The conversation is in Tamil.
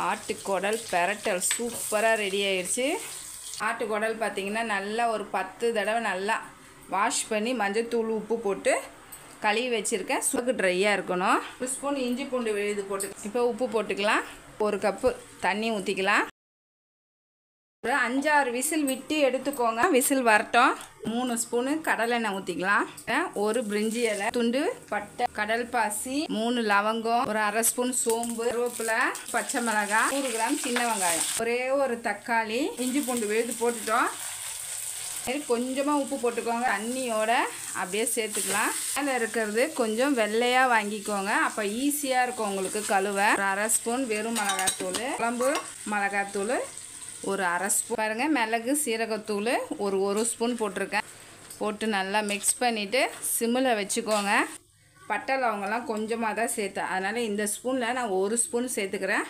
ஆட்டுக்குடல் பெரட்டல் சூப்பராக ரெடி ஆயிடுச்சு. ஆட்டுக்குடல் பார்த்திங்கன்னா நல்லா ஒரு 10 தடவை நல்லா வாஷ் பண்ணி மஞ்சத்தூள் உப்பு போட்டு கழுவி வச்சுருக்கேன். சுக்கு ட்ரையாக இருக்கணும். 1 ஸ்பூன் இஞ்சி பூண்டு விழுது போட்டு இப்போ உப்பு போட்டுக்கலாம். 1 கப்பு தண்ணி ஊற்றிக்கலாம். ஒரு 5-6 விசில் விட்டு எடுத்துக்கோங்க. விசில் வரட்டும். 3 ஸ்பூனு கடலெண்ணெய் ஊற்றிக்கலாம். 1 பிரிஞ்சி இலை துண்டு, பட்டை, கடல் பாசி, 3 லவங்கம், ஒரு 1/2 ஸ்பூன் சோம்பு, கருவேப்பிலை, பச்சை மிளகாய், 100 கிராம் சின்ன வெங்காயம், ஒரே ஒரு தக்காளி, இஞ்சி பூண்டு விழுது போட்டுட்டோம். கொஞ்சமாக உப்பு போட்டுக்கோங்க. தண்ணியோட அப்படியே சேர்த்துக்கலாம். அதில் இருக்கிறது கொஞ்சம் வெள்ளையாக வாங்கிக்கோங்க. அப்போ ஈஸியாக இருக்கும் உங்களுக்கு கழுவ. ஒரு 1/2 ஸ்பூன் வெறும் மிளகாத்தூள், குழம்பு மிளகாத்தூள், ஒரு 1/2 ஸ்பூன் பாருங்கள் மிளகு சீரகத்தூள், ஒரு ஸ்பூன் போட்டிருக்கேன். போட்டு நல்லா மிக்ஸ் பண்ணிவிட்டு சிம்மில் வச்சுக்கோங்க. பட்டை லவங்கெல்லாம் கொஞ்சமாக தான் சேர்த்தேன். அதனால் இந்த ஸ்பூனில் நான் 1 ஸ்பூன் சேர்த்துக்கிறேன்.